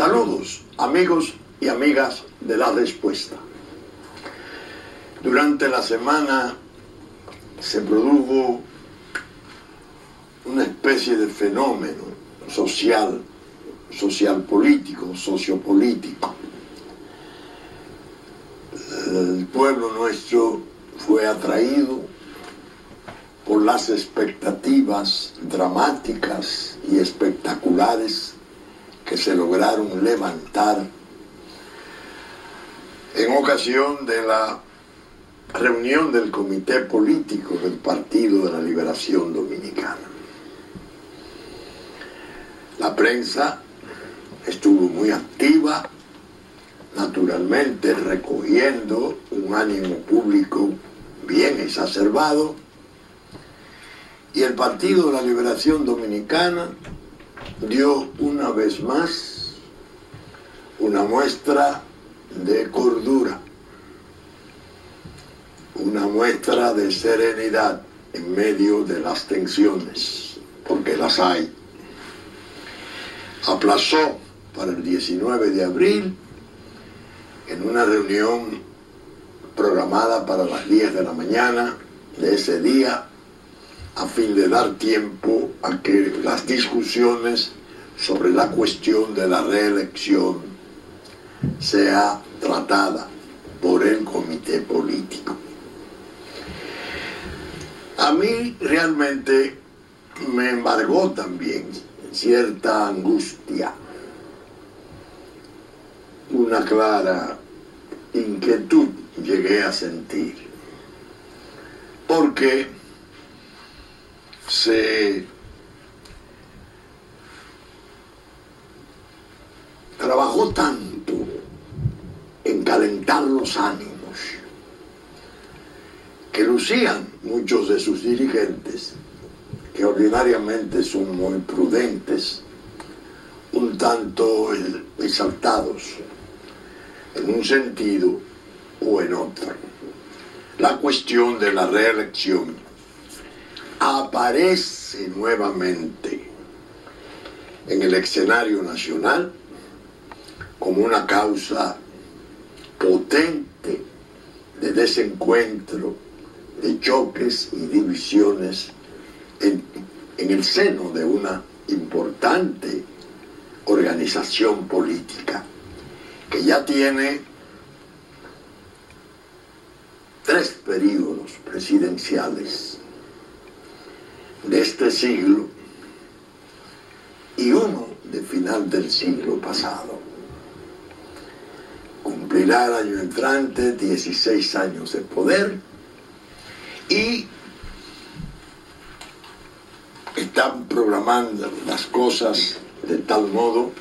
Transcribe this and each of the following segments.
Saludos, amigos y amigas de La Respuesta. Durante la semana se produjo una especie de fenómeno social, sociopolítico. El pueblo nuestro fue atraído por las expectativas dramáticas y espectaculares que se lograron levantar en ocasión de la reunión del Comité Político del Partido de la Liberación Dominicana. La prensa estuvo muy activa, naturalmente recogiendo un ánimo público bien exacerbado, y el Partido de la Liberación Dominicana dio una vez más una muestra de cordura, una muestra de serenidad en medio de las tensiones, porque las hay. Aplazó para el 19 de abril, en una reunión programada para las 10 de la mañana de ese día, a fin de dar tiempo a que las discusiones sobre la cuestión de la reelección sea tratada por el comité político. A mí realmente me embargó también cierta angustia, una clara inquietud llegué a sentir, porque se trabajó tanto en calentar los ánimos que lucían muchos de sus dirigentes, que ordinariamente son muy prudentes, un tanto exaltados en un sentido o en otro. La cuestión de la reelección aparece nuevamente en el escenario nacional como una causa potente de desencuentro, de choques y divisiones en el seno de una importante organización política que ya tiene 3 períodos presidenciales de este siglo y uno de final del siglo pasado. Cumplirá el año entrante 16 años de poder y están programando las cosas de tal modo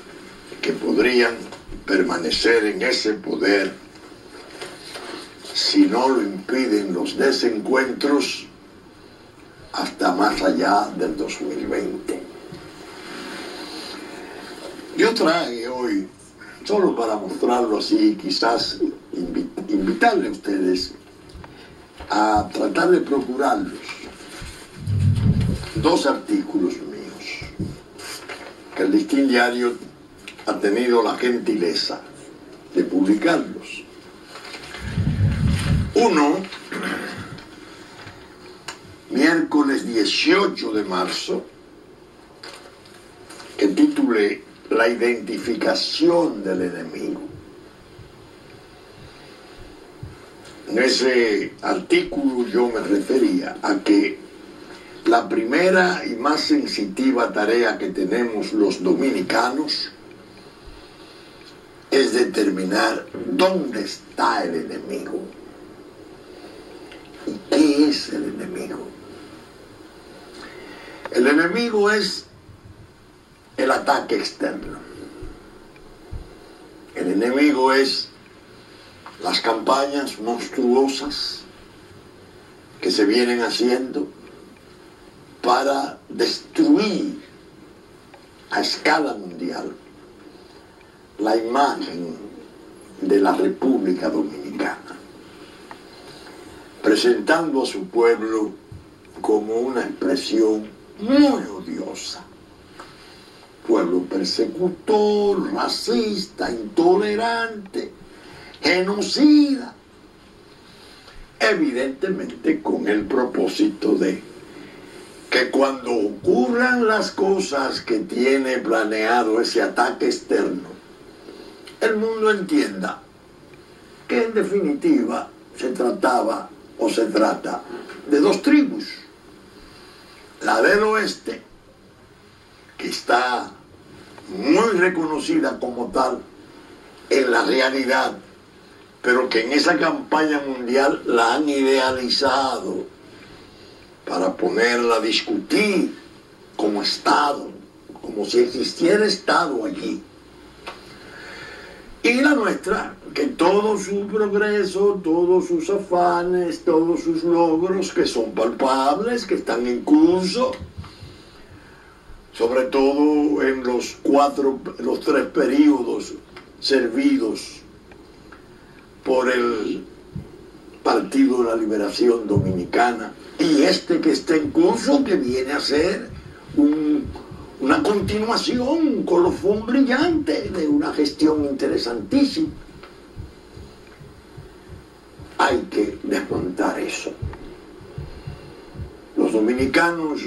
que podrían permanecer en ese poder si no lo impiden los desencuentros hasta más allá del 2020. Yo traje hoy, solo para mostrarlo así, quizás invitarle a ustedes a tratar de procurarlos, 2 artículos míos que el Listín Diario ha tenido la gentileza de publicarlos. Uno, miércoles 18 de marzo, que titulé La identificación del enemigo. En ese artículo yo me refería a que la primera y más sensitiva tarea que tenemos los dominicanos es determinar dónde está el enemigo. ¿Y qué es el enemigo? El enemigo es el ataque externo. El enemigo es las campañas monstruosas que se vienen haciendo para destruir a escala mundial la imagen de la República Dominicana, presentando a su pueblo como una expresión muy odiosa, pueblo persecutor, racista, intolerante, genocida, evidentemente con el propósito de que cuando ocurran las cosas que tiene planeado ese ataque externo, el mundo entienda que en definitiva se trataba o se trata de dos tribus. La del oeste, que está muy reconocida como tal en la realidad, pero que en esa campaña mundial la han idealizado para ponerla a discutir como Estado, como si existiera Estado allí. Y la nuestra, que todo su progreso, todos sus afanes, todos sus logros, que son palpables, que están en curso, sobre todo en los tres periodos servidos por el Partido de la Liberación Dominicana, y este que está en curso, que viene a ser una continuación, un colofón brillante de una gestión interesantísima. Hay que desmontar eso. Los dominicanos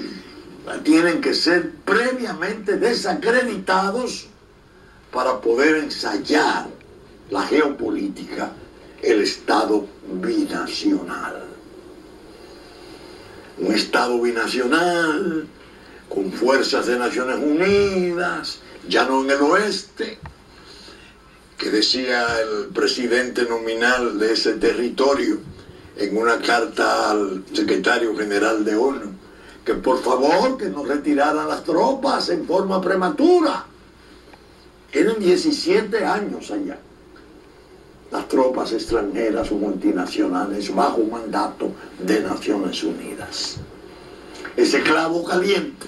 tienen que ser previamente desacreditados para poder ensayar la geopolítica, el Estado binacional. Un Estado binacional con fuerzas de Naciones Unidas, ya no en el oeste, que decía el presidente nominal de ese territorio en una carta al secretario general de ONU, que por favor que no retiraran las tropas en forma prematura. Tienen 17 años allá las tropas extranjeras o multinacionales bajo mandato de Naciones Unidas. Ese clavo caliente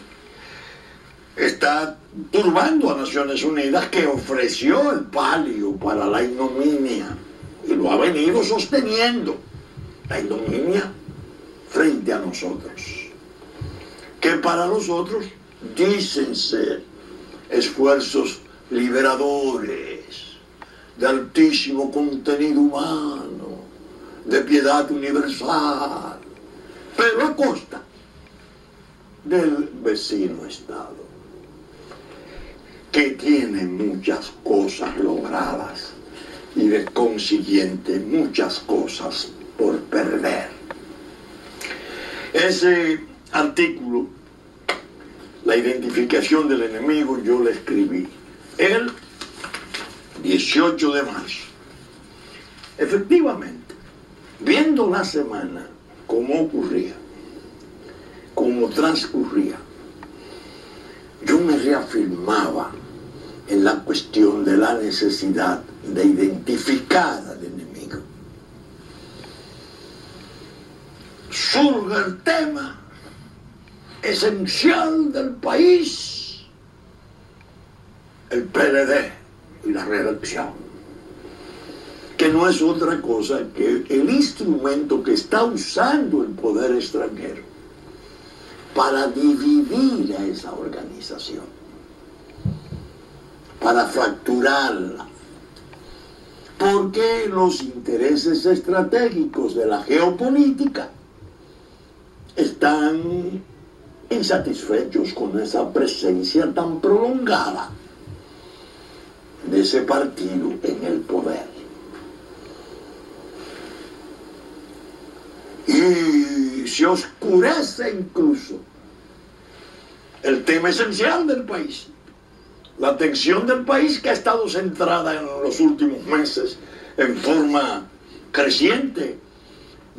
está turbando a Naciones Unidas, que ofreció el palio para la ignominia y lo ha venido sosteniendo, la ignominia frente a nosotros, que para nosotros dicen ser esfuerzos liberadores, de altísimo contenido humano, de piedad universal, pero a costa del vecino Estado, que tiene muchas cosas logradas y de consiguiente muchas cosas por perder. Ese artículo, la identificación del enemigo, yo lo escribí el 18 de marzo. Efectivamente, viendo la semana cómo ocurría, cómo transcurría, yo me reafirmaba en la cuestión de la necesidad de identificar al enemigo. Surge el tema esencial del país, el PLD y la reelección, que no es otra cosa que el instrumento que está usando el poder extranjero para dividir a esa organización, para fracturarla, porque los intereses estratégicos de la geopolítica están insatisfechos con esa presencia tan prolongada de ese partido en el poder. Y se oscurece incluso el tema esencial del país, la atención del país, que ha estado centrada en los últimos meses en forma creciente,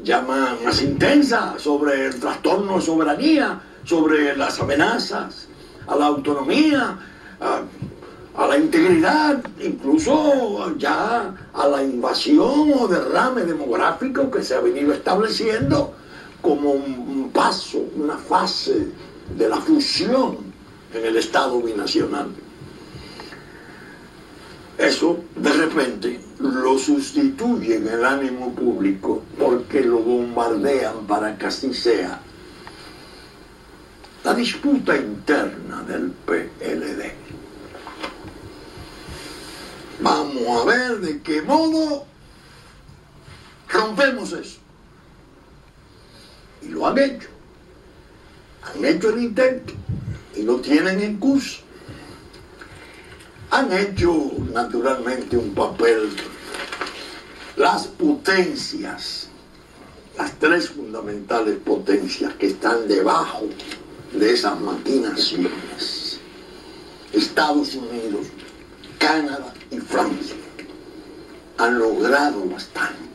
ya más intensa, sobre el trastorno de soberanía, sobre las amenazas a la autonomía, a la integridad, incluso ya a la invasión o derrame demográfico que se ha venido estableciendo como un paso, una fase de la fusión en el Estado binacional. Eso de repente lo sustituye en el ánimo público porque lo bombardean para que así sea la disputa interna del PLD. modo rompemos eso. Y lo han hecho. Han hecho el intento y lo tienen en curso. Han hecho naturalmente un papel las potencias, las tres fundamentales potencias que están debajo de esas maquinaciones: Estados Unidos, Canadá y Francia, han logrado bastante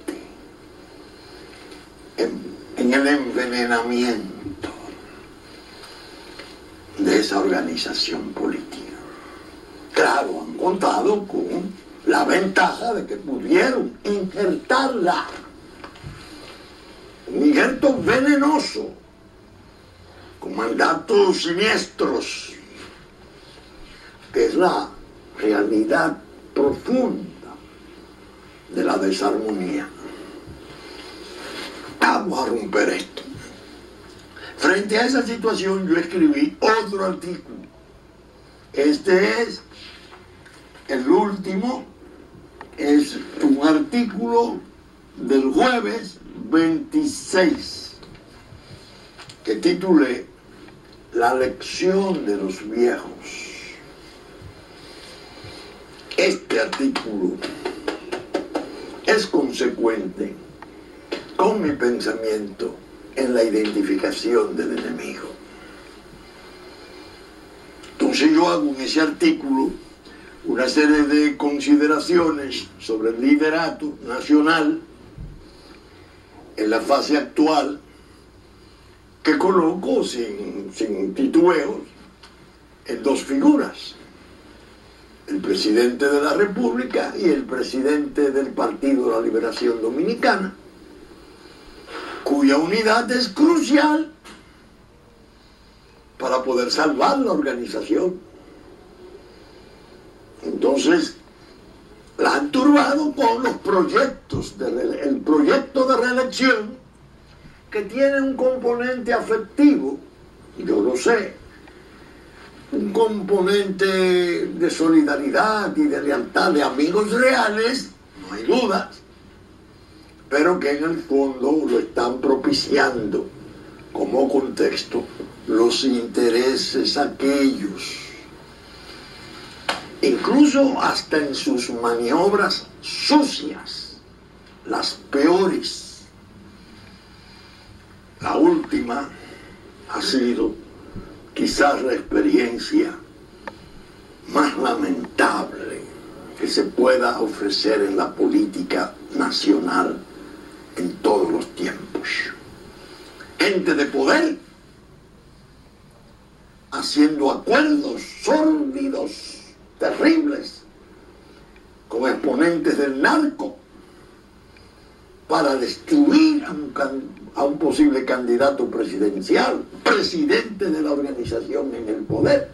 en el envenenamiento de esa organización política. Claro, han contado con la ventaja de que pudieron injertarla, un injerto venenoso, con mandatos siniestros, que es la realidad profunda de la desarmonía. Vamos a romper esto. Frente a esa situación yo escribí otro artículo. Este es el último, es un artículo del jueves 26, que titulé La lección de los viejos. Este artículo es consecuente con mi pensamiento en la identificación del enemigo. Entonces yo hago en ese artículo una serie de consideraciones sobre el liderato nacional en la fase actual, que coloco sin titubeos en dos figuras: el presidente de la República y el presidente del Partido de la Liberación Dominicana, cuya unidad es crucial para poder salvar la organización. Entonces, la han turbado con los proyectos, el proyecto de reelección, que tiene un componente afectivo, yo lo sé, un componente de solidaridad y de lealtad de amigos reales, no hay dudas, pero que en el fondo lo están propiciando como contexto los intereses aquellos, incluso hasta en sus maniobras sucias, las peores. La última ha sido quizás la experiencia más lamentable que se pueda ofrecer en la política nacional en todos los tiempos. Gente de poder haciendo acuerdos sórdidos, terribles, con exponentes del narco para destruir a un posible candidato presidencial, presidente de la organización en el poder.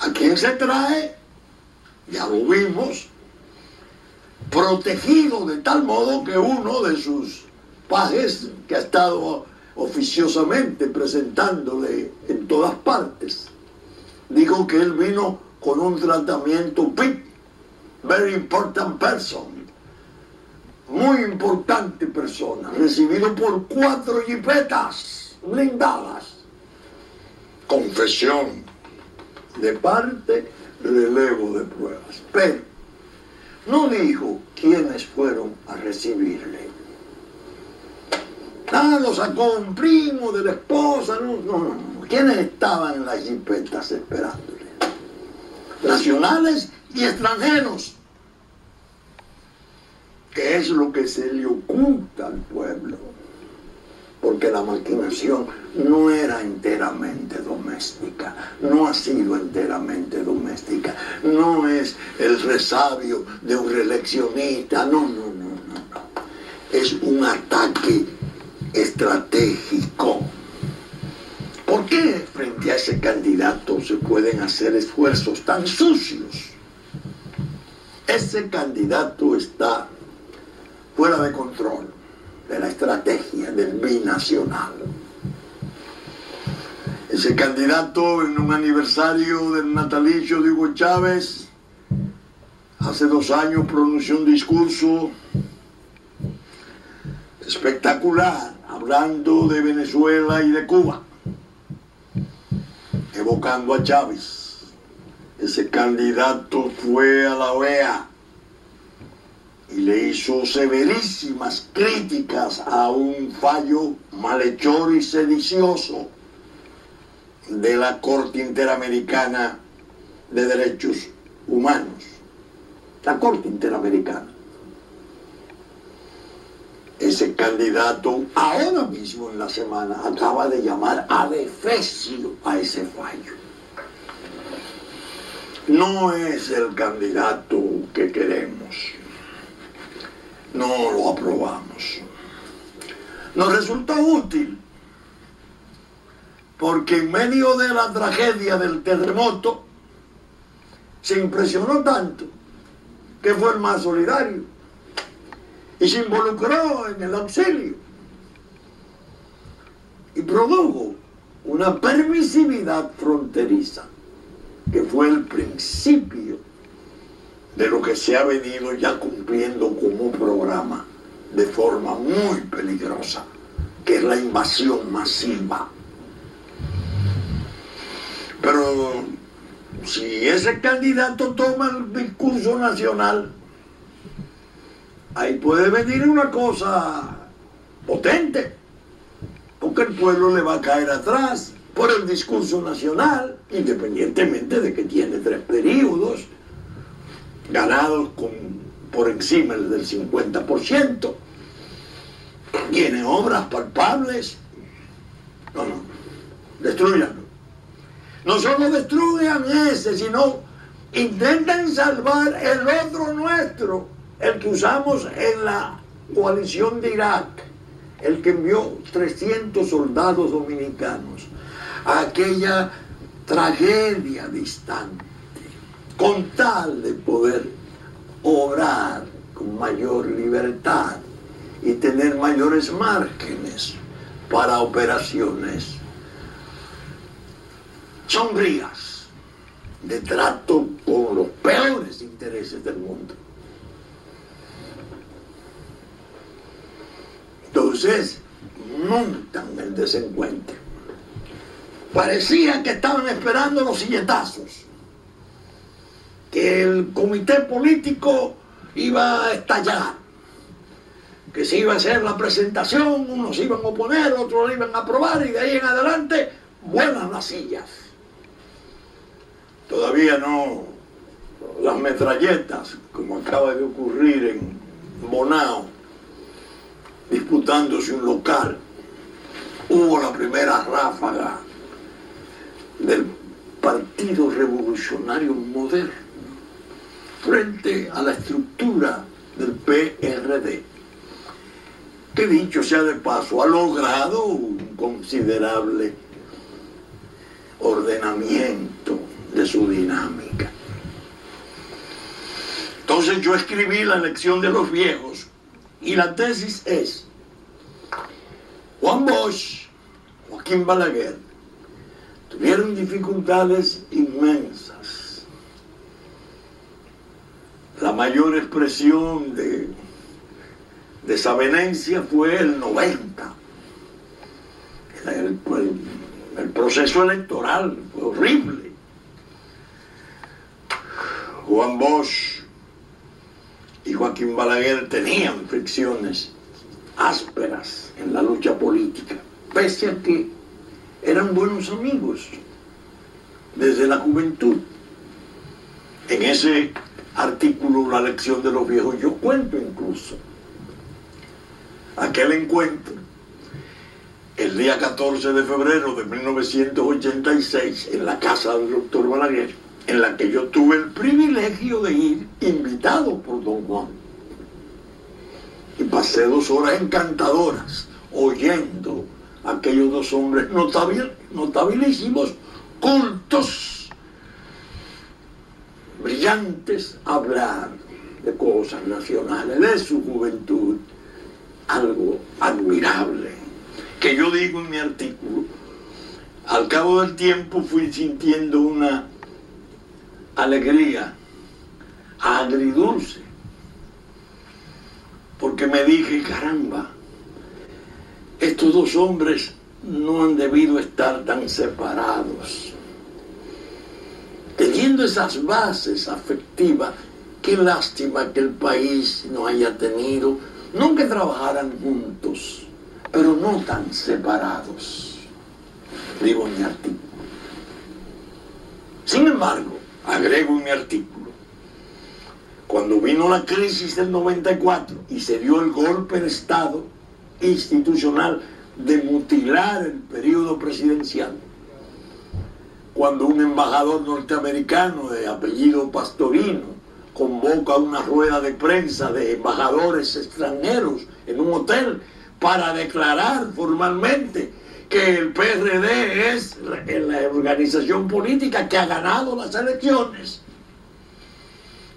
¿A quién se trae? Ya lo vimos, protegido de tal modo que uno de sus pajes, que ha estado oficiosamente presentándole en todas partes, dijo que él vino con un tratamiento PIP, very important person, muy importante persona, recibido por 4 jipetas blindadas. Confesión de parte, relevo de pruebas. Pero no dijo quiénes fueron a recibirle. Lo sacó un primo de la esposa, no. ¿Quiénes estaban en las jipetas esperándole? Nacionales y extranjeros. ¿Qué es lo que se le oculta al pueblo? Porque la maquinación no era enteramente doméstica, no ha sido enteramente doméstica, no es el resabio de un reeleccionista, no. Es un ataque estratégico. ¿Por qué frente a ese candidato se pueden hacer esfuerzos tan sucios? Ese candidato está fuera de control de la estrategia del binacional. Ese candidato, en un aniversario del natalicio de Hugo Chávez, Hace 2 años pronunció un discurso espectacular, hablando de Venezuela y de Cuba, evocando a Chávez. Ese candidato fue a la OEA y le hizo severísimas críticas a un fallo malhechor y sedicioso de la Corte Interamericana de Derechos Humanos. La Corte Interamericana. Ese candidato ahora mismo en la semana acaba de llamar adefesio a ese fallo. No es el candidato que queremos. No lo aprobamos. Nos resultó útil porque en medio de la tragedia del terremoto se impresionó tanto que fue el más solidario y se involucró en el auxilio y produjo una permisividad fronteriza que fue el principio de lo que se ha venido ya cumpliendo como programa de forma muy peligrosa, que es la invasión masiva. Pero si ese candidato toma el discurso nacional, ahí puede venir una cosa potente, porque el pueblo le va a caer atrás por el discurso nacional, independientemente de que tiene 3 periodos, ganados por encima del 50%, tiene obras palpables. No, destruyanlo. No solo destruyan ese, sino intenten salvar el otro nuestro, el que usamos en la coalición de Irak, el que envió 300 soldados dominicanos a aquella tragedia distante, con tal de poder obrar con mayor libertad y tener mayores márgenes para operaciones sombrías de trato con los peores intereses del mundo. Entonces montan el desencuentro. Parecía que estaban esperando los silletazos, que el comité político iba a estallar, que se iba a hacer la presentación, unos iban a oponer, otros lo iban a aprobar, y de ahí en adelante vuelan las sillas. Todavía no las metralletas, como acaba de ocurrir en Bonao, disputándose un local. Hubo la primera ráfaga del Partido Revolucionario Moderno frente a la estructura del PRD, que dicho sea de paso, ha logrado un considerable ordenamiento de su dinámica. Entonces yo escribí La elección de los viejos y la tesis es: Juan Bosch, Joaquín Balaguer tuvieron dificultades inmensas. La mayor expresión de desavenencia fue el 90. El proceso electoral fue horrible. Juan Bosch y Joaquín Balaguer tenían fricciones ásperas en la lucha política, pese a que eran buenos amigos desde la juventud. En ese artículo, La elección de los viejos, yo cuento incluso aquel encuentro el día 14 de febrero de 1986 en la casa del doctor Balaguer, en la que yo tuve el privilegio de ir invitado por don Juan. Y pasé 2 horas encantadoras oyendo a aquellos 2 hombres notabilísimos, cultos, brillantes, hablar de cosas nacionales, de su juventud, algo admirable, que yo digo en mi artículo. Al cabo del tiempo fui sintiendo una alegría agridulce, porque me dije, caramba, estos dos hombres no han debido estar tan separados. Teniendo esas bases afectivas, qué lástima que el país no haya tenido, no que trabajaran juntos, pero no tan separados, digo en mi artículo. Sin embargo, agrego en mi artículo, cuando vino la crisis del 94 y se dio el golpe de Estado institucional de mutilar el periodo presidencial, cuando un embajador norteamericano de apellido Pastorino convoca una rueda de prensa de embajadores extranjeros en un hotel para declarar formalmente que el PRD es la organización política que ha ganado las elecciones.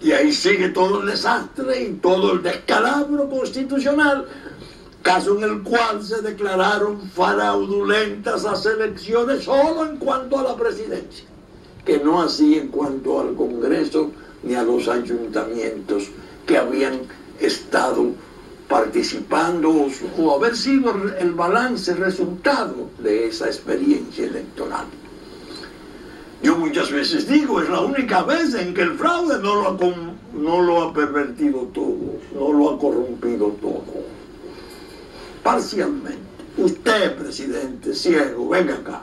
Y ahí sigue todo el desastre y todo el descalabro constitucional, caso en el cual se declararon fraudulentas las elecciones solo en cuanto a la presidencia, que no así en cuanto al Congreso ni a los ayuntamientos que habían estado participando o haber sido el balance, resultado de esa experiencia electoral. Yo muchas veces digo, es la única vez en que el fraude no lo ha pervertido todo, no lo ha corrompido todo. Parcialmente. Usted, presidente, ciego, venga acá.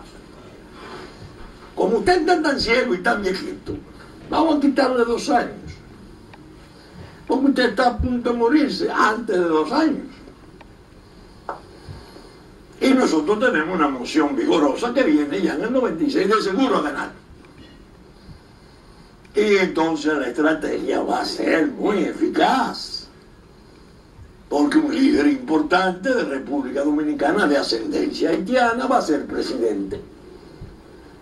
Como usted está tan ciego y tan viejito, vamos a quitarle 2 años. Porque usted está a punto de morirse antes de 2 años. Y nosotros tenemos una moción vigorosa que viene ya en el 96 de seguro a ganar. Y entonces la estrategia va a ser muy eficaz. Porque un líder importante de República Dominicana de ascendencia haitiana va a ser presidente.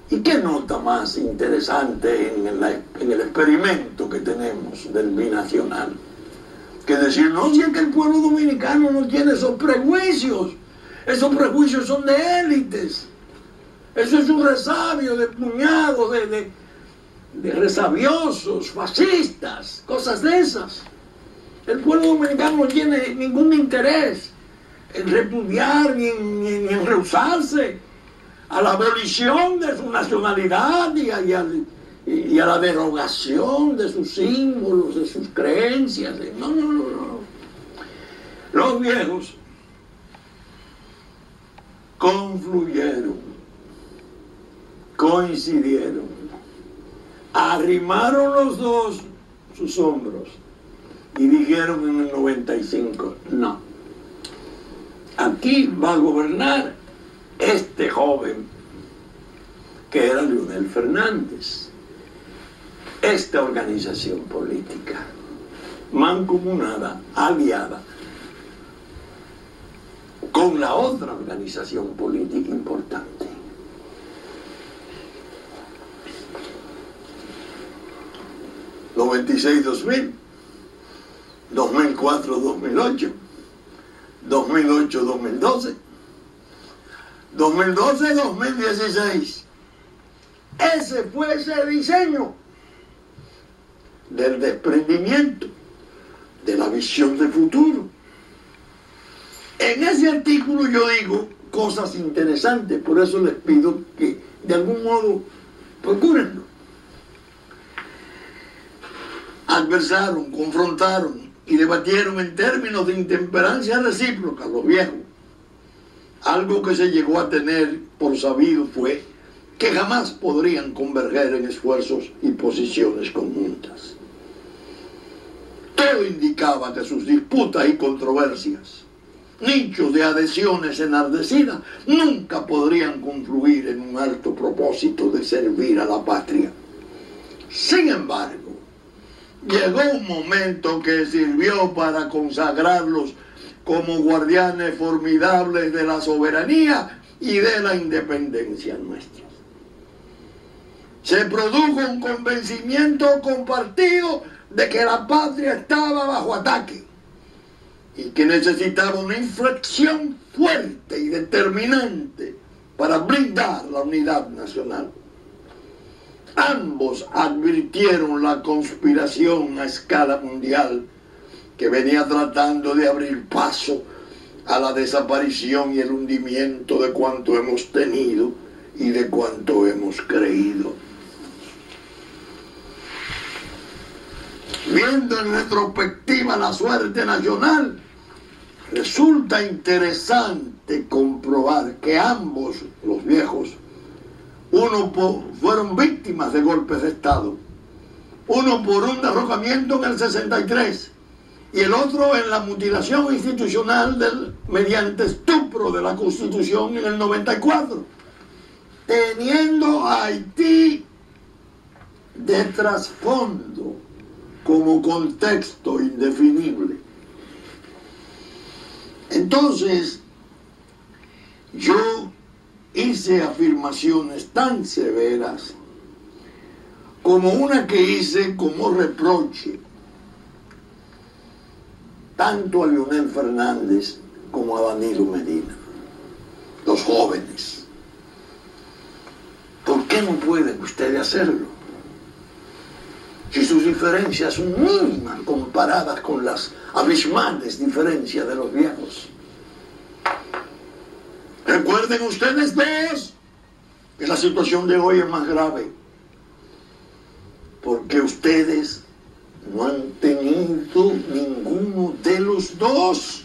¿Y qué nota más interesante en el experimento que tenemos del binacional? Que decir, no, si es que el pueblo dominicano no tiene esos prejuicios son de élites. Eso es un resabio de puñados, de resabiosos, fascistas, cosas de esas. El pueblo dominicano no tiene ningún interés en repudiar ni en rehusarse a la abolición de su nacionalidad y a la derogación de sus símbolos, de sus creencias. No. Los viejos confluyeron, coincidieron, arrimaron los dos sus hombros y dijeron en el 95, no, aquí va a gobernar este joven que era Leonel Fernández, esta organización política mancomunada, aliada con la otra organización política importante. ...96-2000, 2004-2008, 2008-2012, 2012-2016. Ese fue ese diseño del desprendimiento, de la visión de futuro. En ese artículo yo digo cosas interesantes, por eso les pido que de algún modo procúrenlo. Adversaron, confrontaron y debatieron en términos de intemperancia recíproca los viejos. Algo que se llegó a tener por sabido fue que jamás podrían converger en esfuerzos y posiciones conjuntas. Todo indicaba que sus disputas y controversias, nichos de adhesiones enardecidas, nunca podrían confluir en un alto propósito de servir a la patria. Sin embargo, llegó un momento que sirvió para consagrarlos como guardianes formidables de la soberanía y de la independencia nuestra. Se produjo un convencimiento compartido de que la patria estaba bajo ataque y que necesitaba una inflexión fuerte y determinante para blindar la unidad nacional. Ambos advirtieron la conspiración a escala mundial que venía tratando de abrir paso a la desaparición y el hundimiento de cuanto hemos tenido y de cuanto hemos creído. Viendo en retrospectiva la suerte nacional, resulta interesante comprobar que ambos, los viejos, fueron víctimas de golpes de Estado. Uno por un derrocamiento en el 63 y el otro en la mutilación institucional mediante estupro de la Constitución en el 94, teniendo a Haití de trasfondo como contexto indefinible. Entonces, yo hice afirmaciones tan severas como una que hice como reproche tanto a Leonel Fernández como a Danilo Medina, los jóvenes. ¿Por qué no pueden ustedes hacerlo? Si sus diferencias son mínimas comparadas con las abismales diferencias de los viejos. Recuerden ustedes dos que la situación de hoy es más grave, porque ustedes no han tenido ninguno de los dos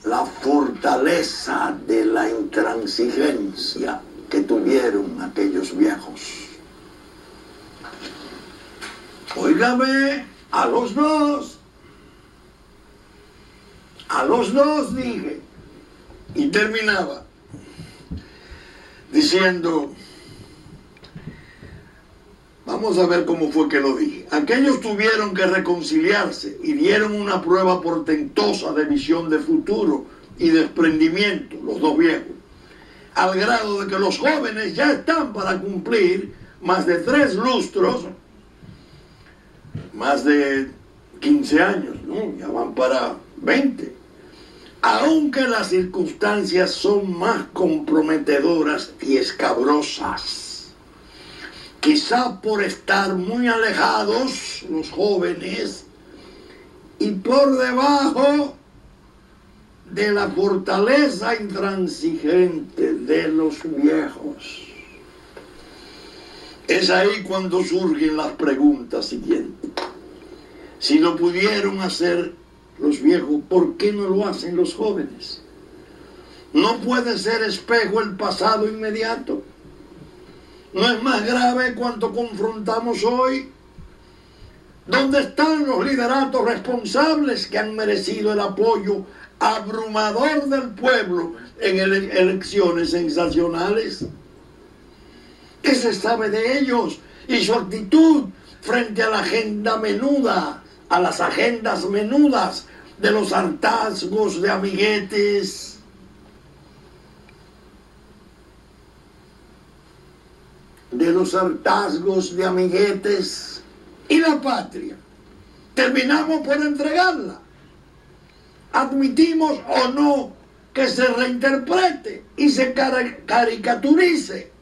la fortaleza de la intransigencia que tuvieron aquellos viejos. Óigame, a los dos dije, y terminaba diciendo, vamos a ver cómo fue que lo dije. Aquellos tuvieron que reconciliarse y dieron una prueba portentosa de visión de futuro y desprendimiento, los dos viejos, al grado de que los jóvenes ya están para cumplir más de 3 lustros, más de 15 años, ¿no? Ya van para 20. Aunque las circunstancias son más comprometedoras y escabrosas, quizá por estar muy alejados los jóvenes y por debajo de la fortaleza intransigente de los viejos. Es ahí cuando surgen las preguntas siguientes. Si lo pudieron hacer los viejos, ¿por qué no lo hacen los jóvenes? ¿No puede ser espejo el pasado inmediato? ¿No es más grave cuanto confrontamos hoy? ¿Dónde están los lideratos responsables que han merecido el apoyo abrumador del pueblo en elecciones sensacionales? ¿Qué se sabe de ellos y su actitud frente a la agenda menuda, a las agendas menudas de los hartazgos de amiguetes? De los hartazgos de amiguetes y la patria. Terminamos por entregarla. Admitimos o no que se reinterprete y se caricaturice.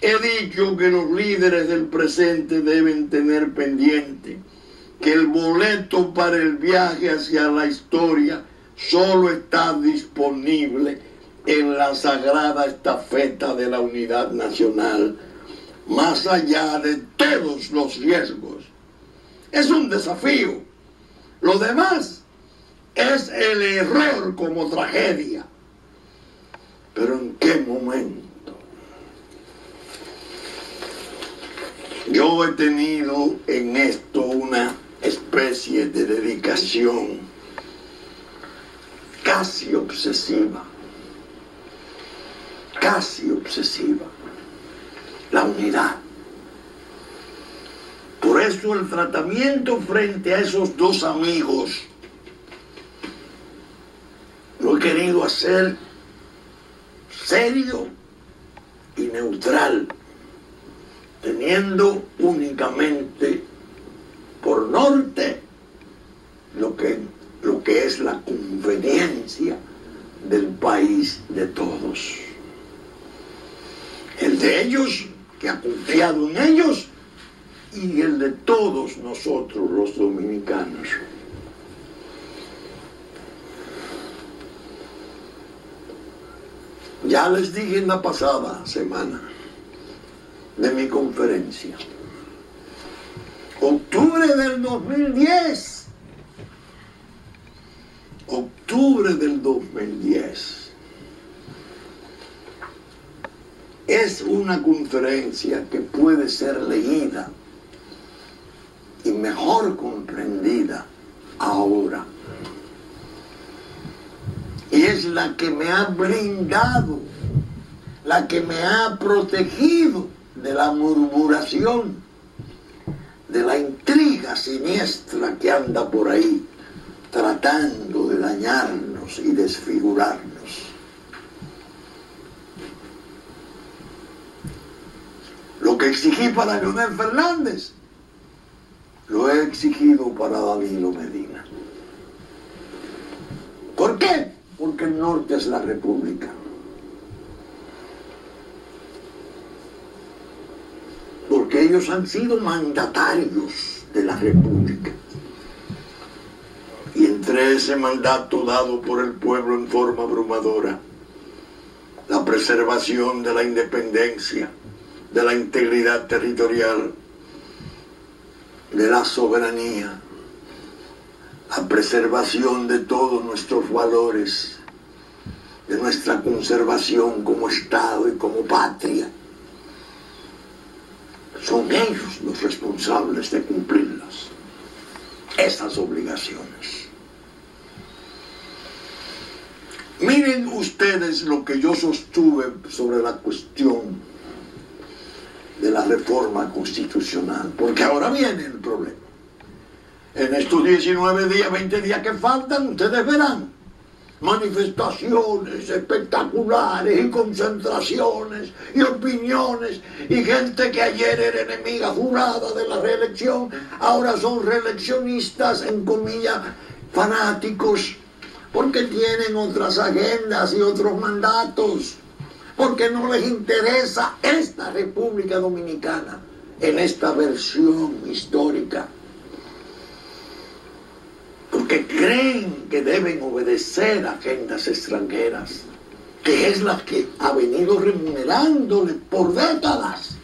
He dicho que los líderes del presente deben tener pendiente que el boleto para el viaje hacia la historia solo está disponible en la sagrada estafeta de la unidad nacional, más allá de todos los riesgos. Es un desafío. Lo demás es el error como tragedia. Pero ¿en qué momento? Yo he tenido en esto una especie de dedicación casi obsesiva. La unidad. Por eso el tratamiento frente a esos dos amigos lo he querido hacer serio y neutral, teniendo únicamente por norte lo que es la conveniencia del país de todos. El de ellos, que ha confiado en ellos, y el de todos nosotros los dominicanos. Ya les dije en la pasada semana de mi conferencia, octubre del 2010, es una conferencia que puede ser leída y mejor comprendida ahora. Y es la que me ha blindado, la que me ha protegido de la murmuración, de la intriga siniestra que anda por ahí tratando de dañarnos y desfigurarnos. Lo que exigí para Leonel Fernández, lo he exigido para Danilo Medina. ¿Por qué? Porque el norte es la república. Porque ellos han sido mandatarios de la república. Y entre ese mandato dado por el pueblo en forma abrumadora, la preservación de la independencia, de la integridad territorial, de la soberanía, la preservación de todos nuestros valores, de nuestra conservación como Estado y como patria. Son ellos los responsables de cumplirlas, esas obligaciones. Miren ustedes lo que yo sostuve sobre la cuestión de la reforma constitucional, porque ahora viene el problema. En estos 19 días, 20 días que faltan, ustedes verán manifestaciones espectaculares y concentraciones y opiniones y gente que ayer era enemiga jurada de la reelección, ahora son reeleccionistas, en comillas, fanáticos, porque tienen otras agendas y otros mandatos, porque no les interesa esta República Dominicana en esta versión histórica, porque creen que deben obedecer agendas extranjeras, que es la que ha venido remunerándole por décadas.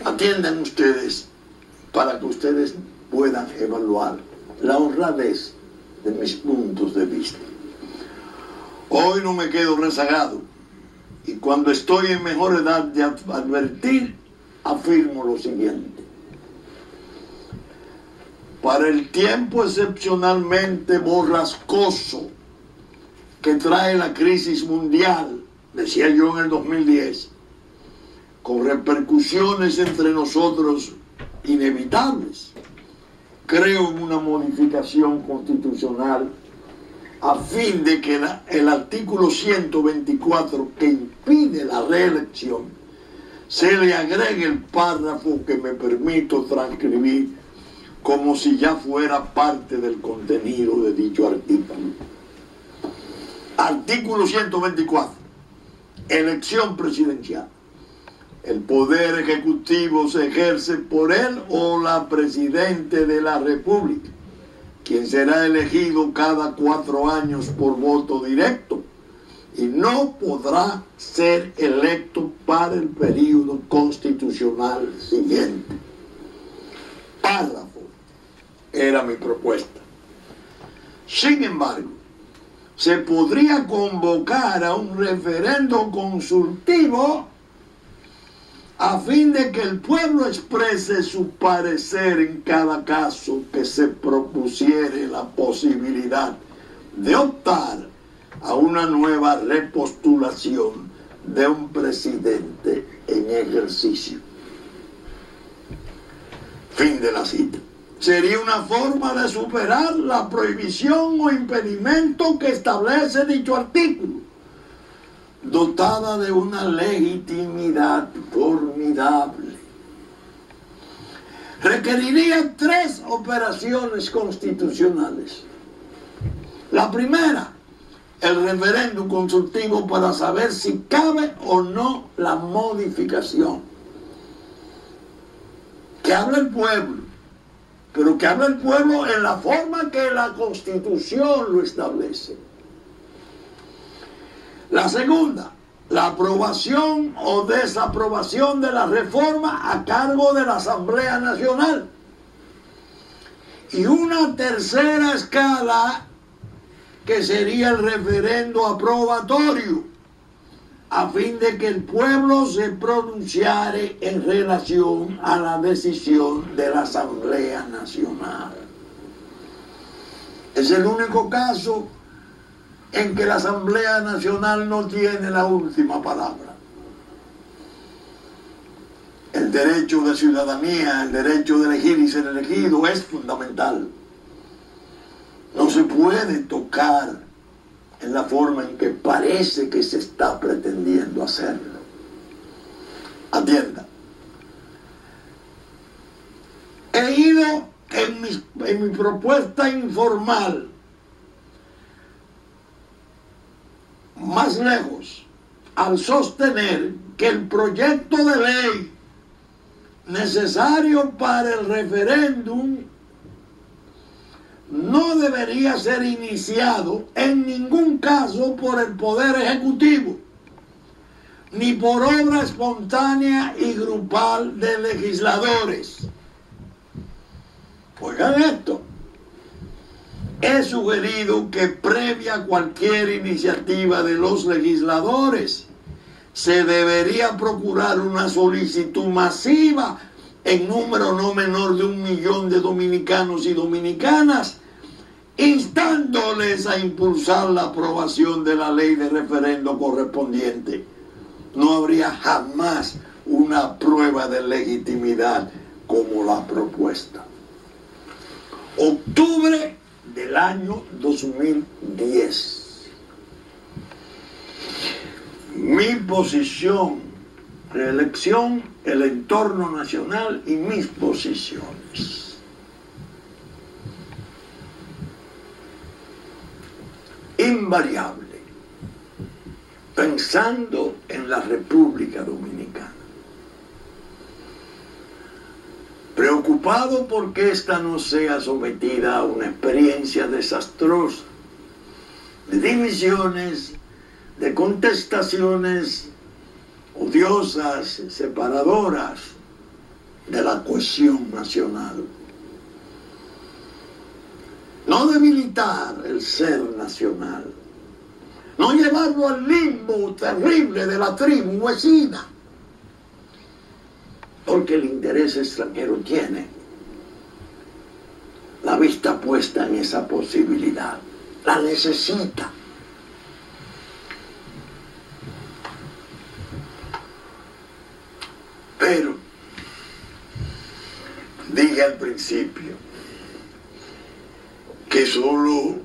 Atiendan ustedes para que ustedes puedan evaluar la honradez de mis puntos de vista. Hoy no me quedo rezagado, y cuando estoy en mejor edad de advertir, afirmo lo siguiente. Para el tiempo excepcionalmente borrascoso que trae la crisis mundial, decía yo en el 2010, con repercusiones entre nosotros inevitables, creo en una modificación constitucional a fin de que el artículo 124 que impide la reelección se le agregue el párrafo que me permito transcribir como si ya fuera parte del contenido de dicho artículo. Artículo 124. Elección presidencial. El poder ejecutivo se ejerce por él o la presidente de la República, quien será elegido cada 4 años por voto directo y no podrá ser electo para el período constitucional siguiente. Párrafo. Era mi propuesta. Sin embargo, se podría convocar a un referendo consultivo a fin de que el pueblo exprese su parecer en cada caso que se propusiere la posibilidad de optar a una nueva repostulación de un presidente en ejercicio. Fin de la cita. Sería una forma de superar la prohibición o impedimento que establece dicho artículo, dotada de una legitimidad formidable. Requeriría 3 operaciones constitucionales. La primera, el referéndum consultivo para saber si cabe o no la modificación. Que habla el pueblo, pero que habla el pueblo en la forma que la Constitución lo establece. La segunda, la aprobación o desaprobación de la reforma a cargo de la Asamblea Nacional. Y una tercera escala que sería el referendo aprobatorio, a fin de que el pueblo se pronunciare en relación a la decisión de la Asamblea Nacional. Es el único caso en que la Asamblea Nacional no tiene la última palabra. El derecho de ciudadanía, el derecho de elegir y ser elegido es fundamental. No se puede tocar en la forma en que parece que se está pretendiendo hacerlo. Atienda. He ido en mi propuesta informal más lejos al sostener que el proyecto de ley necesario para el referéndum no debería ser iniciado en ningún caso por el Poder Ejecutivo, ni por obra espontánea y grupal de legisladores. Oigan esto. He sugerido que previa a cualquier iniciativa de los legisladores se debería procurar una solicitud masiva en número no menor de 1 millón de dominicanos y dominicanas, instándoles a impulsar la aprobación de la ley de referendo correspondiente. No habría jamás una prueba de legitimidad como la propuesta. Octubre del año 2010. Mi posición, reelección, el entorno nacional y mis posiciones. Invariable, pensando en la República Dominicana. Preocupado porque ésta no sea sometida a una experiencia desastrosa de divisiones, de contestaciones odiosas, separadoras de la cohesión nacional. No debilitar el ser nacional, no llevarlo al limbo terrible de la tribu vecina, porque el interés extranjero tiene la vista puesta en esa posibilidad, la necesita. Pero, dije al principio que solo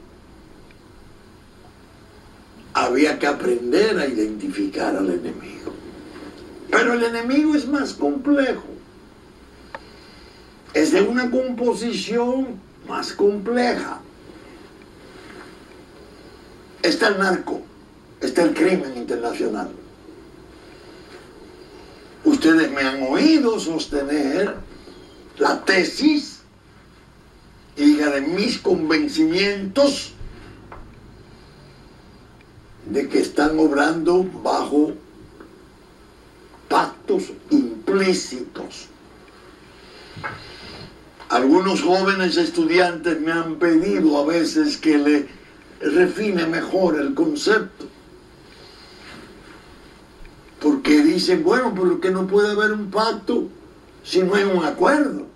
había que aprender a identificar al enemigo. Pero el enemigo es más complejo. Es de una composición más compleja. Está el narco, está el crimen internacional. Ustedes me han oído sostener la tesis, hija de mis convencimientos, de que están obrando bajo pactos implícitos. Algunos jóvenes estudiantes me han pedido a veces que le refine mejor el concepto, porque dicen, bueno, pero que no puede haber un pacto si no hay un acuerdo,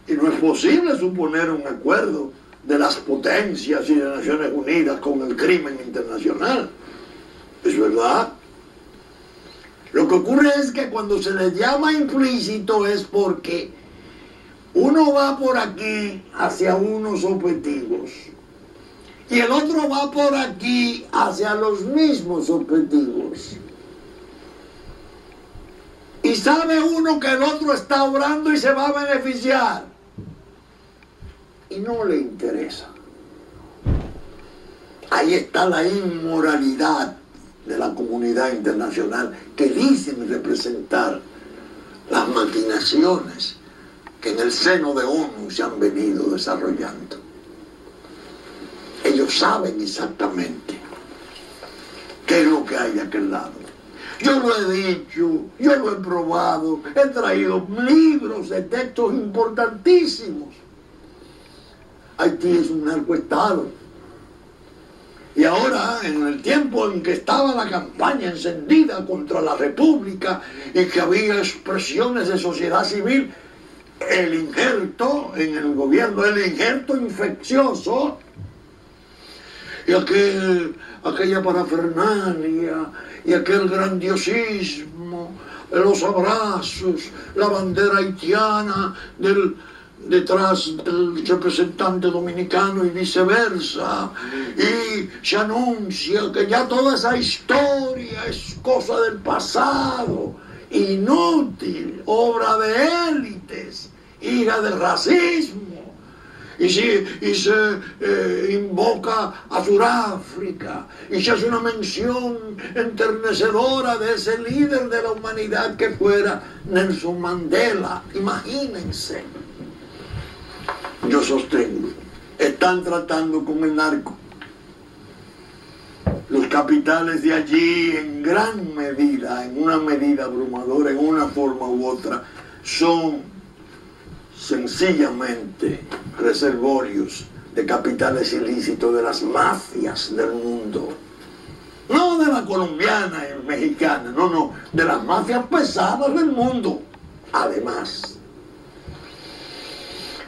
y no es posible suponer un acuerdo de las potencias y de Naciones Unidas con el crimen internacional. ¿Es verdad? Lo que ocurre es que cuando se les llama implícito es porque uno va por aquí hacia unos objetivos y el otro va por aquí hacia los mismos objetivos. Y sabe uno que el otro está obrando y se va a beneficiar. Y no le interesa. Ahí está la inmoralidad de la comunidad internacional que dicen representar las maquinaciones que en el seno de ONU se han venido desarrollando. Ellos saben exactamente qué es lo que hay de aquel lado. Yo lo he dicho, yo lo he probado, he traído libros de textos importantísimos. Haití es un narcoestado. Y ahora, en el tiempo en que estaba la campaña encendida contra la República y que había expresiones de sociedad civil, el injerto en el gobierno, el injerto infeccioso y aquella parafernalia y aquel grandiosismo, los abrazos, la bandera haitiana detrás del representante dominicano y viceversa, y se anuncia que ya toda esa historia es cosa del pasado, inútil, obra de élites, hija del racismo, y se invoca a Sudáfrica y se hace una mención enternecedora de ese líder de la humanidad que fuera Nelson Mandela. Imagínense. Yo sostengo, están tratando con el narco. Los capitales de allí, en gran medida, en una medida abrumadora, en una forma u otra, son sencillamente reservorios de capitales ilícitos de las mafias del mundo. No de la colombiana y mexicana, no, de las mafias pesadas del mundo, además.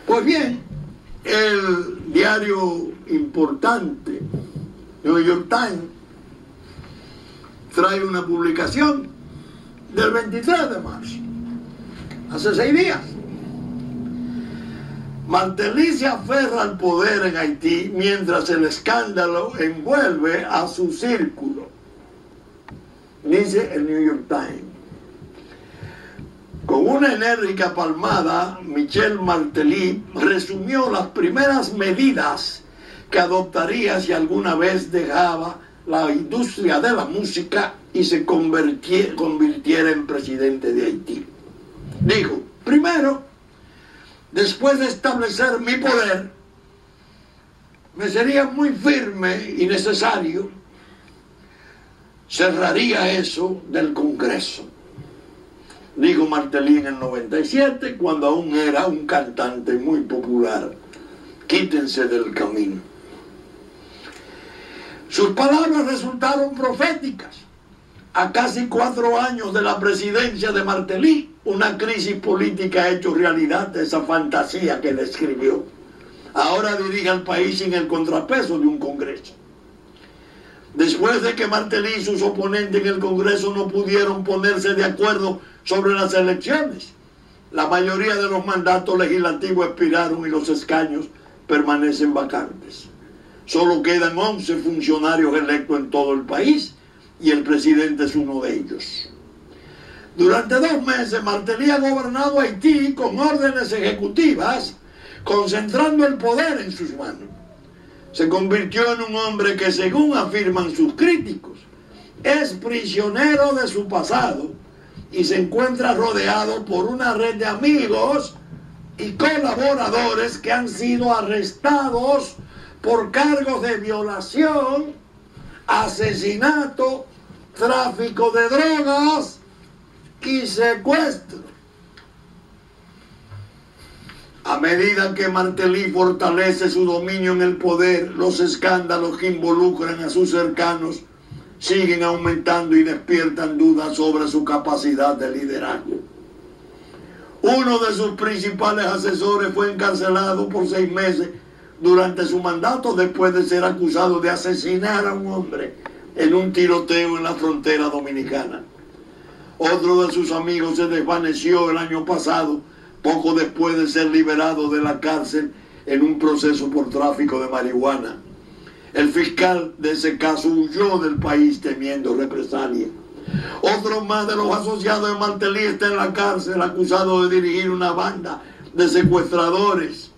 Pues bien, el diario importante, New York Times, trae una publicación del 23 de marzo, hace 6 días. Martelly se aferra al poder en Haití mientras el escándalo envuelve a su círculo, dice el New York Times. Con una enérgica palmada, Michel Martelly resumió las primeras medidas que adoptaría si alguna vez dejaba la industria de la música y se convirtiera en presidente de Haití. Dijo, primero, después de establecer mi poder, me sería muy firme y necesario, cerraría eso del Congreso. Dijo Martelly en el 97, cuando aún era un cantante muy popular. Quítense del camino. Sus palabras resultaron proféticas. A casi 4 años de la presidencia de Martelly, una crisis política ha hecho realidad de esa fantasía que describió. Ahora dirige al país sin el contrapeso de un Congreso. Después de que Martelly y sus oponentes en el Congreso no pudieron ponerse de acuerdo sobre las elecciones, la mayoría de los mandatos legislativos expiraron y los escaños permanecen vacantes. Solo quedan 11 funcionarios electos en todo el país y el presidente es uno de ellos. Durante 2 meses, Martelly ha gobernado Haití con órdenes ejecutivas, concentrando el poder en sus manos. Se convirtió en un hombre que, según afirman sus críticos, es prisionero de su pasado y se encuentra rodeado por una red de amigos y colaboradores que han sido arrestados por cargos de violación, asesinato, tráfico de drogas y secuestro. A medida que Martelly fortalece su dominio en el poder, los escándalos que involucran a sus cercanos siguen aumentando y despiertan dudas sobre su capacidad de liderazgo. Uno de sus principales asesores fue encarcelado por 6 meses durante su mandato después de ser acusado de asesinar a un hombre en un tiroteo en la frontera dominicana. Otro de sus amigos se desvaneció el año pasado, poco después de ser liberado de la cárcel en un proceso por tráfico de marihuana. El fiscal de ese caso huyó del país temiendo represalia. Otro más de los asociados de Martelly está en la cárcel acusado de dirigir una banda de secuestradores.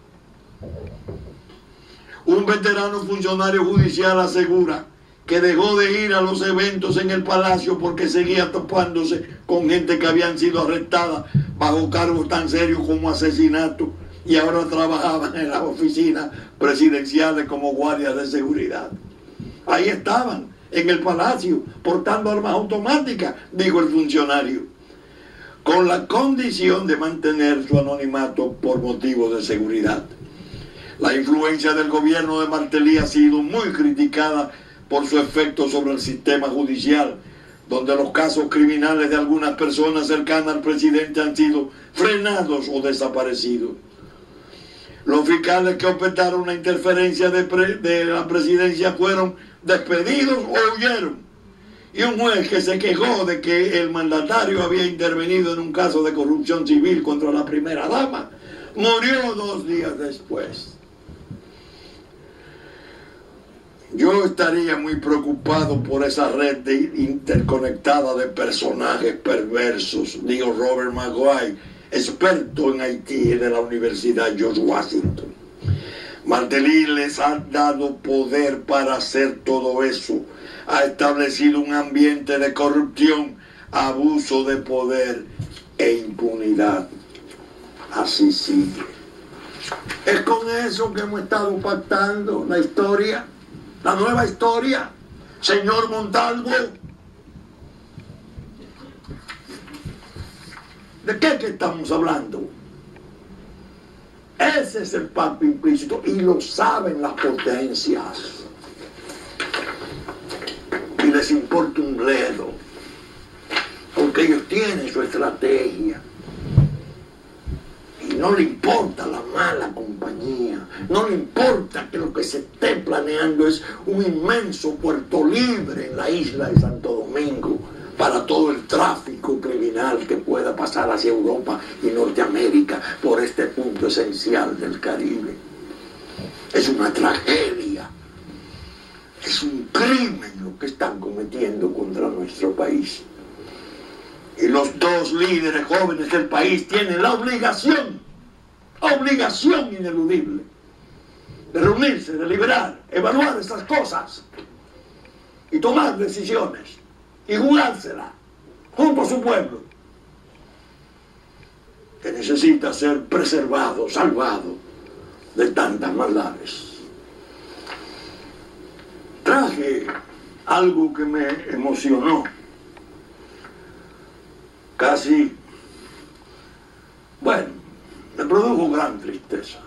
Un veterano funcionario judicial asegura que dejó de ir a los eventos en el palacio porque seguía topándose con gente que habían sido arrestadas bajo cargos tan serios como asesinato y ahora trabajaban en las oficinas presidenciales como guardias de seguridad. Ahí estaban, en el palacio, portando armas automáticas, dijo el funcionario, con la condición de mantener su anonimato por motivos de seguridad. La influencia del gobierno de Martelly ha sido muy criticada por su efecto sobre el sistema judicial, donde los casos criminales de algunas personas cercanas al presidente han sido frenados o desaparecidos. Los fiscales que objetaron la interferencia de la presidencia fueron despedidos o huyeron. Y un juez que se quejó de que el mandatario había intervenido en un caso de corrupción civil contra la primera dama, murió 2 días después. Yo estaría muy preocupado por esa red interconectada de personajes perversos, dijo Robert Maguire, experto en Haití de la Universidad George Washington. Martelly les ha dado poder para hacer todo eso. Ha establecido un ambiente de corrupción, abuso de poder e impunidad. Así sigue. Es con eso que hemos estado pactando la historia, la nueva historia, señor Montalvo. ¿De qué que estamos hablando? Ese es el pacto implícito y lo saben las potencias. Y les importa un bledo, porque ellos tienen su estrategia. Y no le importa la mala compañía, no le importa que lo que se esté planeando es un inmenso puerto libre en la isla de Santo Domingo para todo el tráfico criminal que pueda pasar hacia Europa y Norteamérica por este punto esencial del Caribe. Es una tragedia, es un crimen lo que están cometiendo contra nuestro país. Y los 2 líderes jóvenes del país tienen la obligación ineludible de reunirse, deliberar, evaluar estas cosas y tomar decisiones y jugársela junto a su pueblo, que necesita ser preservado, salvado de tantas maldades. Traje algo que me emocionó. Casi, bueno, me produjo gran tristeza.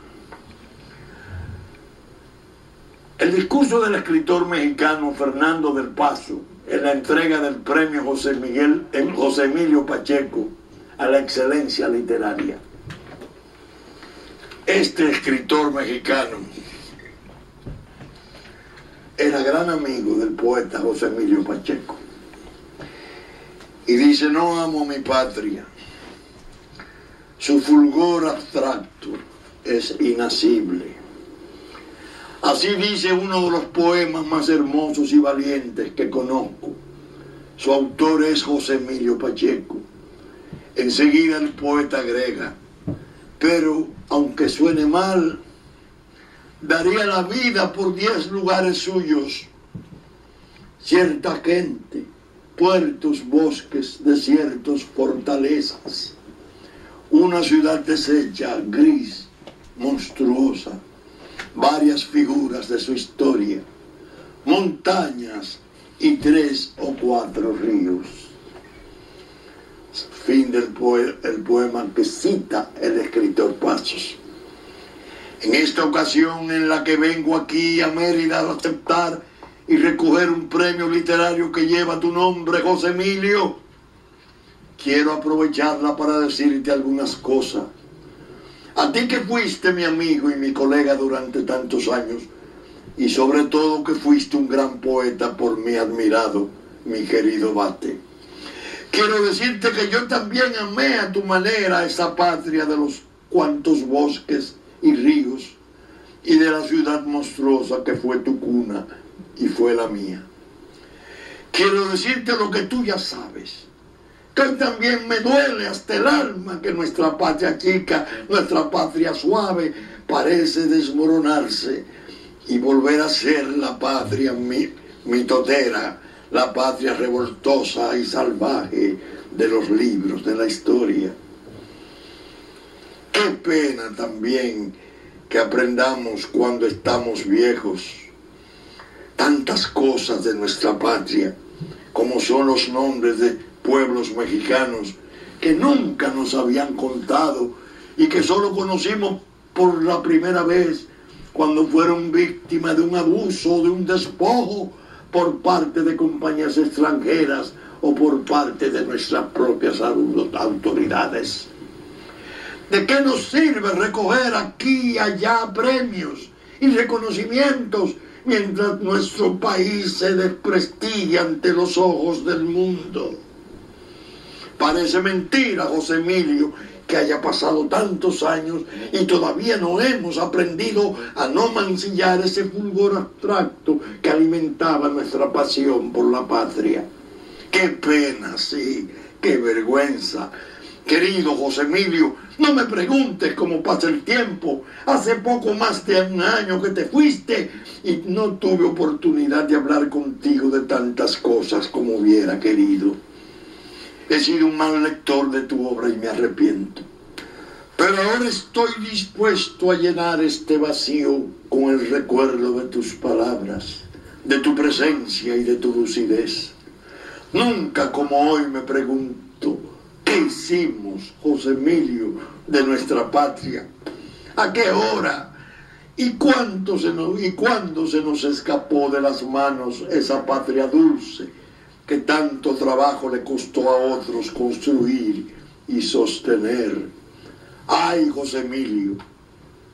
El discurso del escritor mexicano Fernando del Paso en la entrega del premio José Emilio Pacheco a la excelencia literaria. Este escritor mexicano era gran amigo del poeta José Emilio Pacheco. Y dice: no amo mi patria. Su fulgor abstracto es inasible. Así dice uno de los poemas más hermosos y valientes que conozco. Su autor es José Emilio Pacheco. Enseguida el poeta agrega: pero aunque suene mal, daría la vida por 10 lugares suyos. Cierta gente, puertos, bosques, desiertos, fortalezas. Una ciudad deshecha, gris, monstruosa. Varias figuras de su historia. Montañas y 3 o 4 ríos. Fin del poema que cita el escritor Pasos. En esta ocasión en la que vengo aquí a Mérida a aceptar y recoger un premio literario que lleva tu nombre, José Emilio, quiero aprovecharla para decirte algunas cosas. A ti que fuiste mi amigo y mi colega durante tantos años, y sobre todo que fuiste un gran poeta por mí admirado, mi querido Bate. Quiero decirte que yo también amé a tu manera esa patria de los cuantos bosques y ríos, y de la ciudad monstruosa que fue tu cuna y fue la mía. Quiero decirte lo que tú ya sabes, que también me duele hasta el alma que nuestra patria chica, nuestra patria suave, parece desmoronarse y volver a ser la patria mitotera, la patria revoltosa y salvaje de los libros de la historia. Qué pena también que aprendamos cuando estamos viejos tantas cosas de nuestra patria, como son los nombres de pueblos mexicanos que nunca nos habían contado y que solo conocimos por la primera vez cuando fueron víctimas de un abuso, de un despojo por parte de compañías extranjeras o por parte de nuestras propias autoridades. ¿De qué nos sirve recoger aquí y allá premios y reconocimientos mientras nuestro país se desprestigia ante los ojos del mundo? Parece mentira, José Emilio, que haya pasado tantos años y todavía no hemos aprendido a no mancillar ese fulgor abstracto que alimentaba nuestra pasión por la patria. ¡Qué pena, sí! ¡Qué vergüenza! Querido José Emilio, no me preguntes cómo pasa el tiempo. Hace poco más de un año que te fuiste y no tuve oportunidad de hablar contigo de tantas cosas como hubiera querido. He sido un mal lector de tu obra y me arrepiento. Pero ahora estoy dispuesto a llenar este vacío con el recuerdo de tus palabras, de tu presencia y de tu lucidez. Nunca como hoy me pregunto, ¿qué hicimos, José Emilio, de nuestra patria? ¿A qué hora? ¿Y cuándo se nos escapó de las manos esa patria dulce que tanto trabajo le costó a otros construir y sostener? ¡Ay, José Emilio!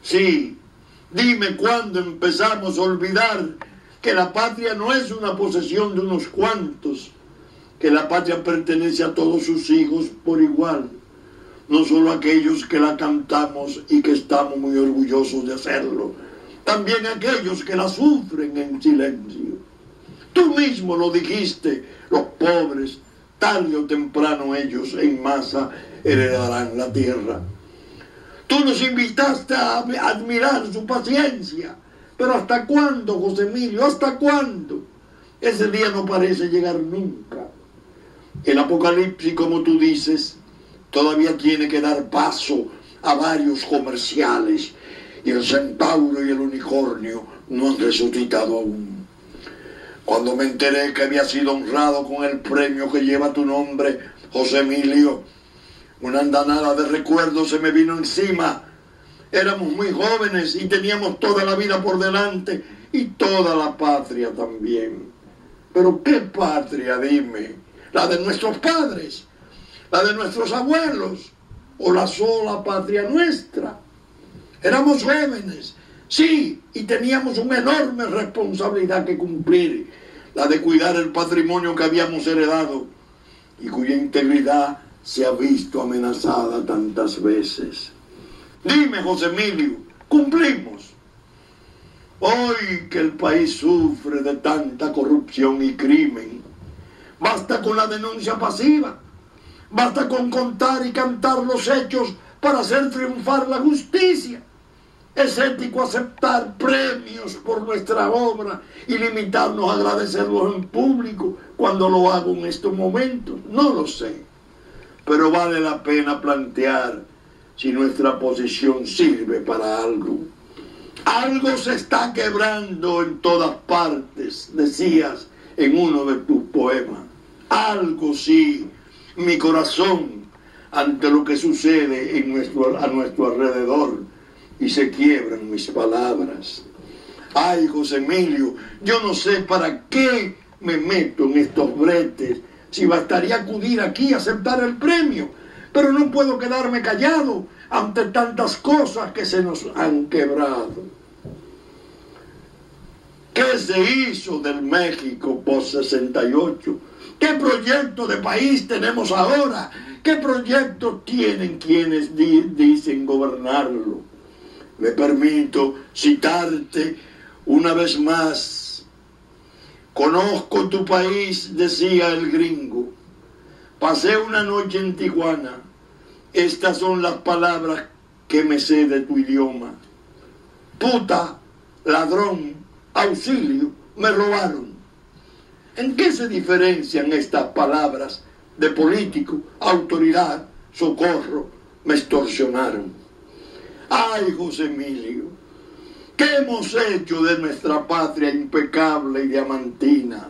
Sí, dime cuándo empezamos a olvidar que la patria no es una posesión de unos cuantos, que la patria pertenece a todos sus hijos por igual, no solo a aquellos que la cantamos y que estamos muy orgullosos de hacerlo, también a aquellos que la sufren en silencio. Tú mismo lo dijiste, los pobres, tarde o temprano ellos en masa heredarán la tierra. Tú nos invitaste a admirar su paciencia, pero ¿hasta cuándo, José Emilio? ¿Hasta cuándo? Ese día no parece llegar nunca. El apocalipsis, como tú dices, todavía tiene que dar paso a varios comerciales y el centauro y el unicornio no han resucitado aún. Cuando me enteré que había sido honrado con el premio que lleva tu nombre, José Emilio, una andanada de recuerdos se me vino encima. Éramos muy jóvenes y teníamos toda la vida por delante y toda la patria también. Pero ¿qué patria, dime? ¿La de nuestros padres? ¿La de nuestros abuelos? ¿O la sola patria nuestra? Éramos jóvenes, sí, y teníamos una enorme responsabilidad que cumplir, la de cuidar el patrimonio que habíamos heredado y cuya integridad se ha visto amenazada tantas veces. Dime, José Emilio, ¿cumplimos? Hoy que el país sufre de tanta corrupción y crimen, basta con la denuncia pasiva, basta con contar y cantar los hechos para hacer triunfar la justicia. Es ético aceptar premios por nuestra obra y limitarnos a agradecerlos en público cuando lo hago en estos momentos. No lo sé, pero vale la pena plantear si nuestra posición sirve para algo. Algo se está quebrando en todas partes, decías en uno de tus poemas. Algo sí, mi corazón, ante lo que sucede a nuestro alrededor, y se quiebran mis palabras. Ay, José Emilio, yo no sé para qué me meto en estos bretes, si bastaría acudir aquí a aceptar el premio, pero no puedo quedarme callado ante tantas cosas que se nos han quebrado. ¿Qué se hizo del México post-68? ¿Qué proyecto de país tenemos ahora? ¿Qué proyectos tienen quienes dicen gobernarlo? Me permito citarte una vez más. Conozco tu país, decía el gringo. Pasé una noche en Tijuana. Estas son las palabras que me sé de tu idioma. Puta, ladrón, auxilio, me robaron. ¿En qué se diferencian estas palabras de político, autoridad, socorro, me extorsionaron? Ay, José Emilio, ¿qué hemos hecho de nuestra patria impecable y diamantina?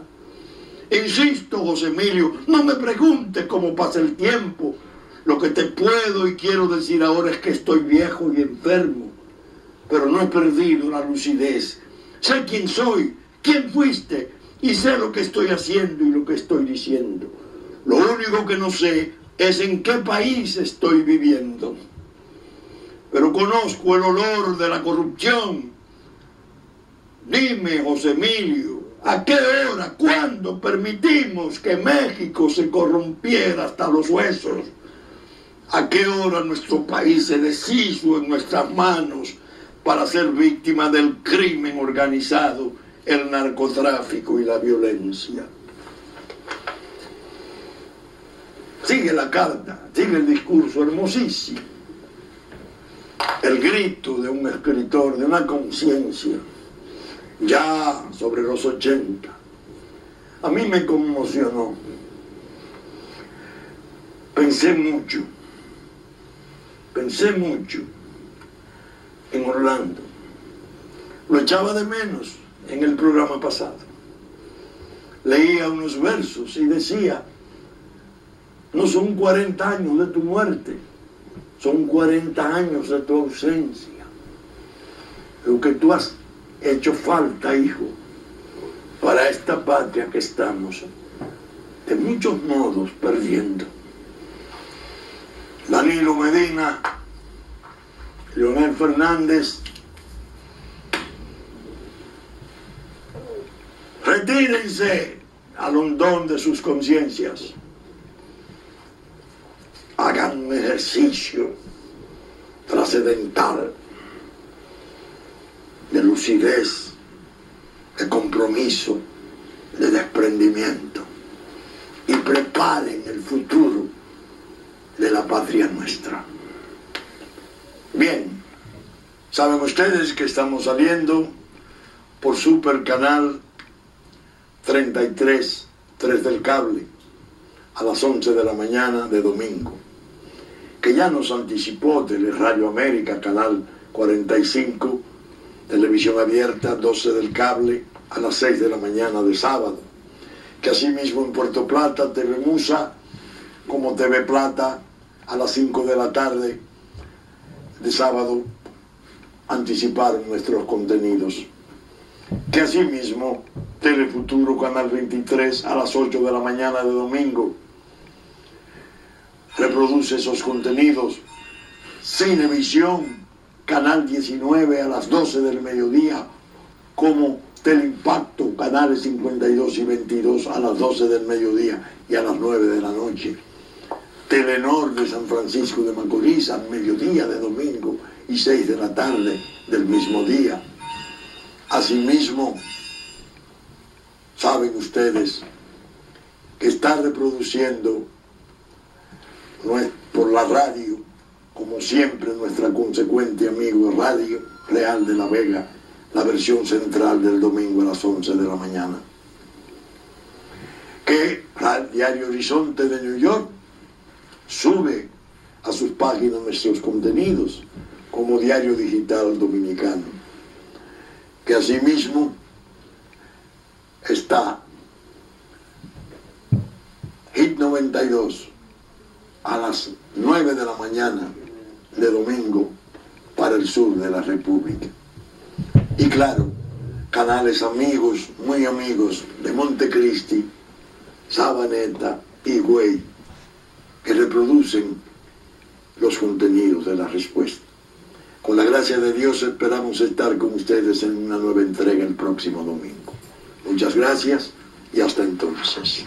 Insisto, José Emilio, no me preguntes cómo pasa el tiempo. Lo que te puedo y quiero decir ahora es que estoy viejo y enfermo, pero no he perdido la lucidez. Sé quién soy, quién fuiste, y sé lo que estoy haciendo y lo que estoy diciendo. Lo único que no sé es en qué país estoy viviendo. Pero conozco el olor de la corrupción. Dime, José Emilio, ¿a qué hora, cuándo permitimos que México se corrompiera hasta los huesos? ¿A qué hora nuestro país se deshizo en nuestras manos para ser víctima del crimen organizado, el narcotráfico y la violencia? Sigue la carta, sigue el discurso hermosísimo. El grito de un escritor, de una conciencia, ya sobre los 80. A mí me conmocionó. Pensé mucho en Orlando. Lo echaba de menos en el programa pasado. Leía unos versos y decía, no son 40 años de tu muerte, son 40 años de tu ausencia. Lo que tú has hecho falta, hijo, para esta patria que estamos de muchos modos perdiendo. Danilo Medina, Leonel Fernández, retírense al hondón de sus conciencias. Hagan un ejercicio trascendental de lucidez, de compromiso, de desprendimiento, y preparen el futuro de la patria nuestra. Bien, saben ustedes que estamos saliendo por Super Canal 33, 3 del cable, a las 11 de la mañana de domingo, que ya nos anticipó Teleradio América, Canal 45, Televisión Abierta, 12 del cable, a las 6 de la mañana de sábado, que asimismo en Puerto Plata, Telemusa, como TV Plata, a las 5 de la tarde de sábado, anticiparon nuestros contenidos, que asimismo Telefuturo, Canal 23, a las 8 de la mañana de domingo, reproduce esos contenidos. Cinevisión, Canal 19, a las 12 del mediodía, como Teleimpacto, canales 52 y 22, a las 12 del mediodía y a las 9 de la noche. Telenor de San Francisco de Macorís, al mediodía de domingo y 6 de la tarde del mismo día. Asimismo, saben ustedes que está reproduciendo por la radio, como siempre, nuestra consecuente amigo Radio Real de la Vega, la versión central del domingo a las 11 de la mañana. Que el diario Horizonte de New York sube a sus páginas nuestros contenidos como diario digital dominicano. Que asimismo está Hit 92 a las 9 de la mañana de domingo para el sur de la República. Y claro, canales amigos, muy amigos de Montecristi, Sabaneta y Güey, que reproducen los contenidos de La Respuesta. Con la gracia de Dios esperamos estar con ustedes en una nueva entrega el próximo domingo. Muchas gracias y hasta entonces.